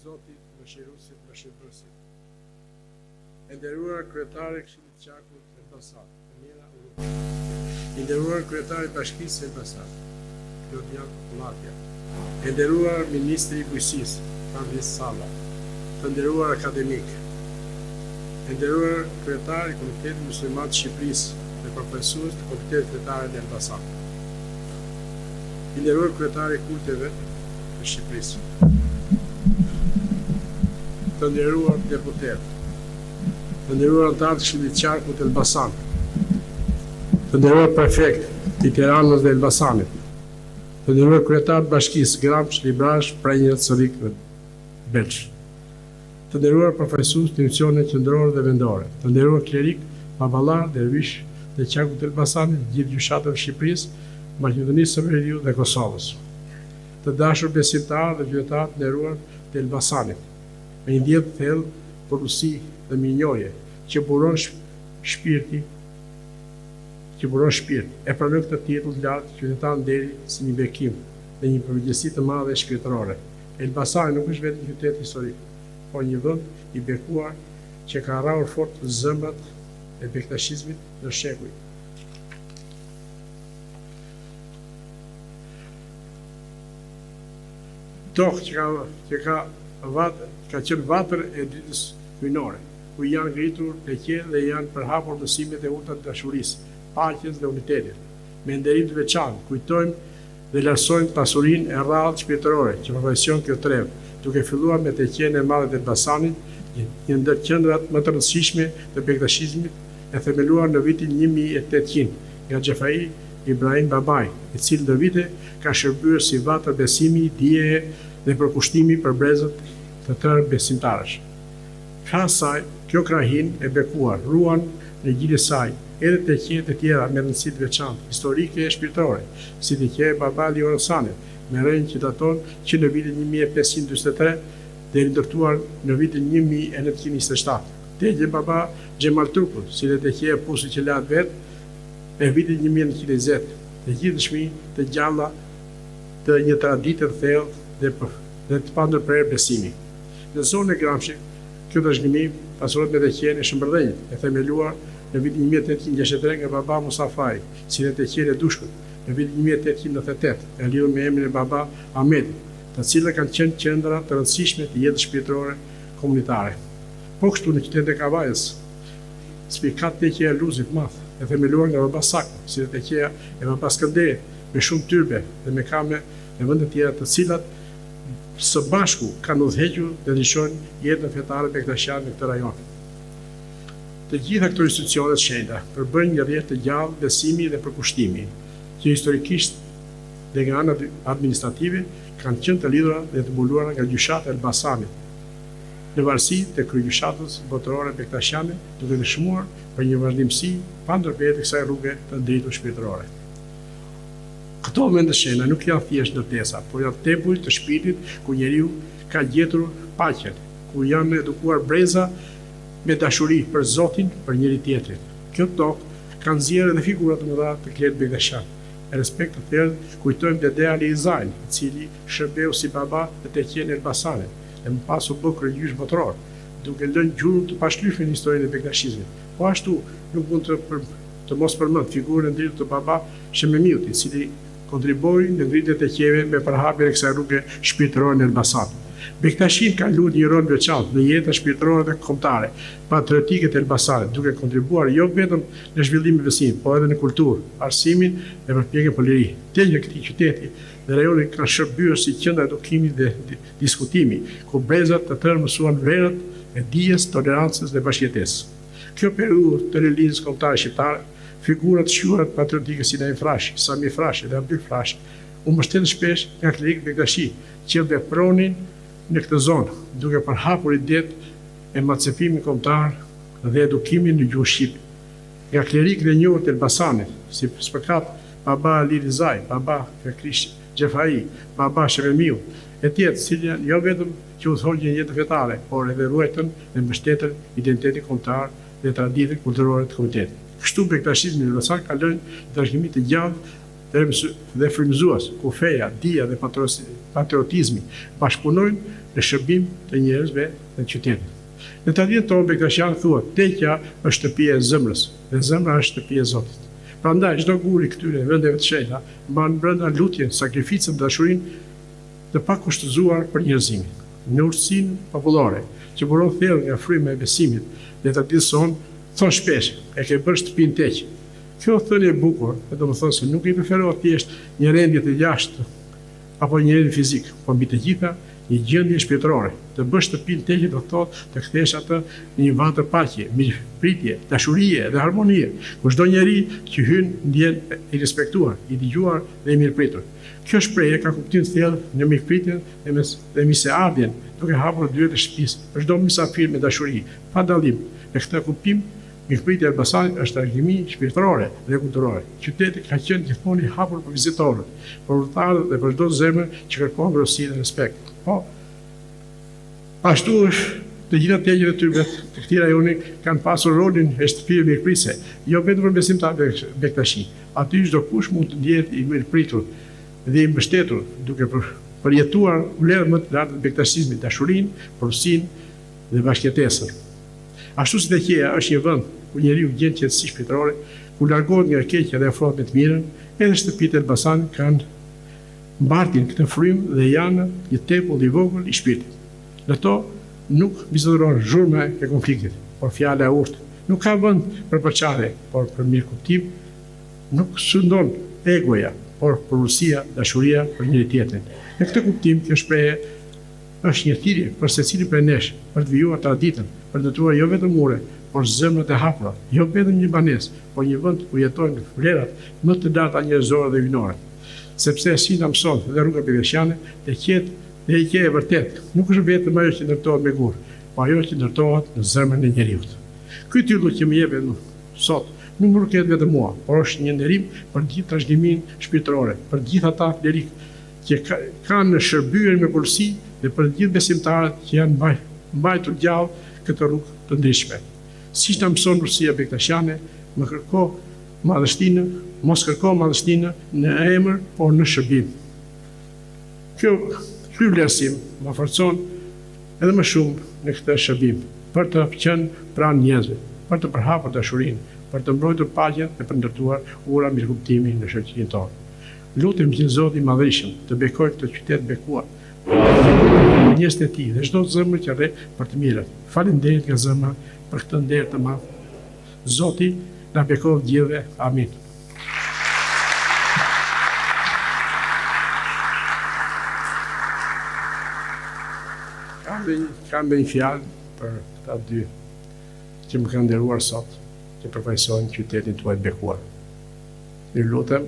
Zotit, mëshiruesit, mëshirëbërësit. E nderuar kryetari i Këshillit të Qarkut të Elbasanit, Amira Uruqi. I nderuar kryetari i Bashkisë së Elbasanit, Klodian Kullatja. E nderuar ministri i Bujqësisë, Parviz Salla. Të nderuar akademik. E nderuar kryetari i Komitetit Musliman të Shqipërisë dhe përfaqësues të Komitetit Fetar të Elbasanit. I nderuar kryetari i Kulteve të Shqipërisë. Të nderuar deputet, të nderuar anëtarë të Këshillit të Qarkut të Elbasanit, të nderuar prefekt të Tiranës dhe Elbasanit, të nderuar kryetar të Bashkisë Gramsh, Librash, Prenjët, Sërik dhe Belsh, të nderuar përfaqësues të institucioneve qendrore dhe vendore, të nderuar klerik, baballar, dervish të Qarkut të Elbasanit, gjithë gjyshatëve të Shqipërisë, Maqedonisë së Veriut dhe Kosovës, të dashur besimtarë dhe qytetarë të nderuar të Elbasanit, me një ndjenjë të thellë porosi dhe mirënjohje që buron shpirt, e pranoj këtë titull të lartë qytetar nderi si një bekim dhe një përgjegjësi të madhe shpirtërore. Elbasani nuk është vetëm qytet historik, por një vend i bekuar që ka rrahur fort zemrat e bektashizmit në shekuj. Tokë që ka qenë vatër e ditës hyjnore, ku janë ngritur leqe dhe janë përhapur mësimet e urta të dashurisë, paqes dhe unitetit. Me nderim të veçantë kujtojmë dhe vlerësojmë pasurinë e rrallë shpirtërore që përfaqëson kjo trevë, duke filluar me teqen e madhe të Elbasanit, një ndër qendrat më të rëndësishme të bektashizmit, e themeluar në vitin 1800 nga Xhefai Ibrahim Babai, i cili ndër vite ka shërbyer si vatër besimi, dije dhe përkushtimi për brezët të tërë besimtarësh. Krahas saj, kjo krahin e bekuar ruan në gjilë saj edhe teqe të tjera me rëndësi të veçantë historike e shpirtërore, si teqe e Babali Orasanit, me rënjë që daton që në vitin 1543 dhe ndërtuar në vitin 1927. Teqe Baba Xhemal Turkut, si dhe teqe e Pusi që latë vetë, e vitin 1920, të gjithë dëshmi të gjalla të një tradite të thellë dhe të pandërprerë besimi. Në zonën e Gramshit, kjo dashgënim pasurohet me teqen e Shëmbërdhenjit, e themeluar në vitin 1863 nga Baba Musafai, si dhe teqen e Dushkut, në vitin 1898, e lidhur me emrin e Baba Ahmedit, të cilët kanë qenë qendra të rëndësishme të jetës shpirtërore komunitare. Po kështu në qytetin e Kavajës, spikat teqja e Luzit Madh, e themeluar nga Baba Sakë, si dhe teqja e Baba Skënderit, me shumë tyrbe dhe me kame në vende të tjera të cilat së bashku kanë udhëhequr dhe ndryshojnë jetën fetare bektashiane në këtë rajon. Të gjitha këto institucione të shenjta përbëjnë një rrjet të gjallë besimi dhe përkushtimi, që historikisht dhe nga ana administrative kanë qenë të lidhura dhe të mbuluara nga gjyshatë e Elbasanit, në varësi të kryegjyshatës botërore bektashiane, duke dëshmuar për një vazhdimsi pa ndërprerje të kësaj rruge të drejtur shpirtërore. Këto mende shenja nuk janë thjesht ndërtesa, por janë tempuj të shpirtit ku njeriu ka gjetur paqen, ku janë edukuar breza me dashuri për Zotin, për njëri tjetrin. Kjo tokë ka nxjerrë edhe figura të mëdha të klerit bektashan. E respekt të thellë kujtojmë Dede Ali Izain, i cili shërbeu si baba të teqen e Elbasanit, e më pas u bë kryegjysh botëror, duke lënë gjurmë të pashlyeshme në historinë e bektashizmit. Po ashtu nuk mund të mos përmend figurën e ndritur të Baba Shememiut, i cili kontriboi në ngritjen e teqeve me përhapjen e kësaj rruge shpirtërore në Elbasan. Bektashin ka luajtur një rol veçantë në jetën shpirtërore dhe kombëtare, patriotike të Elbasanit, duke kontribuar jo vetëm në zhvillimin e besimit, por edhe në kulturë, arsimin dhe përpjekjen për liri. Teqja e këtij qyteti dhe rajoni kanë shërbyer si qendra edukimit dhe diskutimi, ku brezat të tërë mësuan vlerët e dijes, tolerancës dhe bashkëjetesës. Kjo periudhë të rilindjes kombëtare shqiptare, figurat shquara patriotike si Naim Frashi, Sami Frashi dhe Abdyl Frashi u mbështetën shpesh nga klerik bektashi që vepronin në këtë zonë, duke përhapur idetë e emancipimit kombëtar dhe edukimin në gjuhën shqipe. Nga klerikët e njohur të Elbasanit, si spëkat Baba Ali Rizaj, Baba Fekrish Xhefai, Baba Shememiu, e tjerë, cilë jo vetëm që udhëhoqën jetën fetare, por edhe ruajtën dhe mbështetën identitetin kombëtar dhe traditën kulturore të komunitetit. Kështu bektashizmi në Elbasan ka lënë dashgimi të gjallë dhe frymëzues, ku feja, dija dhe patriotizmi bashkëpunojnë në shërbim të njerëzve dhe qytetit. Në traditën tonë Bektashian thuhet, teqja është shtëpia e zemrës dhe zemra është shtëpia e Zotit. Prandaj çdo gur i këtyre vendeve të shenjta mban brenda lutjen, sakrificën, dashurinë të pakushtëzuar për njerëzimin. Në urtësinë popullore, që buron thellë nga fryma e besimit dhe traditës sonë, thon shpesh, e ke bërë shtëpinë teq. Kjo thënie e bukur, domethënë se nuk i preferohet thjesht një rendje të jashtë apo një rendje fizik, por mbi të gjitha një gjendje shpirtërore. Të bësh shtëpinë teqe do thotë të kthesh atë në një vend të paqe, mirëpritje, dashurie dhe harmonie, ku çdo njeri që hyn ndjen i respektuar, i dëgjuar dhe i mirëpritur. Kjo shprehje ka kuptim të thellë në mirëpritjen dhe mirëseardhjen, duke hapur dyert e shtëpisë për çdo mysafir me dashuri, pa dallim. Në këtë kuptim, mirëpritja e Elbasanit është argëtimi shpirtërore dhe kulturore. Qyteti ka qenë gjithmonë i hapur për vizitorët, për udhëtarët dhe për çdo zemër që kërkon vlerësi dhe respekt. Po, ashtu është të gjitha teqjet e tyrbet të këtij rajoni kanë pasur rolin e shtëpive mirëpritëse, jo vetëm për besimtarët e Bektashi. Aty çdo kush mund të ndjehet i mirëpritur dhe i mbështetur, duke përjetuar vlerat më të larta të bektashizmit, dashurinë, porosinë dhe bashkëjetesën. Ashtu si teqja është një vend ku njeriu gjen qetësi shpirtërore, ku largohet nga keqja dhe afrohet me të mirën, edhe shtëpitë e Elbasanit kanë mbartin këtë frymë dhe janë një tempull i vogël i shpirtit. Në to nuk vizitoron zhurma e konfliktit, por fjala e urtë. Nuk ka vend për përçarje, por për mirëkuptim. Nuk sundon egoja, por porësia, dashuria për njëri tjetrin. Në këtë kuptim, kjo shprehje është një thirrje për secilin prej nesh, për të vijuar traditën, për të dëtuar jo vetëm ure, por zemrat e hapura, jo vetëm një banesë, por një vend ku jetojnë vlerat më të larta njerëzore dhe hyjnore. Sepse si na mëson dhe rruga Bektashiane, teqja e vërtet nuk është vetëm ajo që ndërtohet me gur, por ajo që ndërtohet në zemrën e njeriu. Ky titull që më jepet sot nuk më rroket vetëm mua, por është një nderim për gjithë trashëgimin shpirtërore, për gjithë ata klerik që kanë shërbyer me porësi dhe për gjithë besimtarët që janë mbajtur gjallë këtë rrugë të ndryshme. Siç na mëson Rusia Bektashiane, mos kërko madhështinë në emër, por në shërbim. Ky vlerësim më forcon edhe më shumë në këtë shërbim, për të qenë pranë njerëzve, për të përhapur dashurinë, për të mbrojtur paqen dhe për ndërtuar ura mirëkuptimi në shoqërinë tonë. Lutem që Zoti i Madhërisëm të bekojë këtë qytet bekuar, për njerëzit e tij dhe çdo zemër që rre për të mirën. Faleminderit nga zemra për këtë nder të madh. Zoti na bekojë gjithëve. Amin. Kam një fjalë për këta dy që më kanë nderuar sot, që përfaqësojnë qytetin tuaj të bekuar. Ju lutem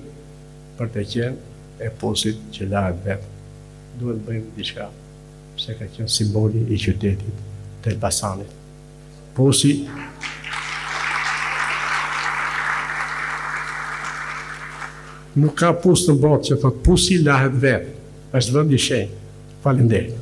për të qenë e posit që lahet vetë. Duhet të bëjmë diçka, pse ka qenë simboli i qytetit të Elbasanit. Posi nuk ka pus në botë që thot pusi lahet vetë, është vend i shenjtë. Faleminderit.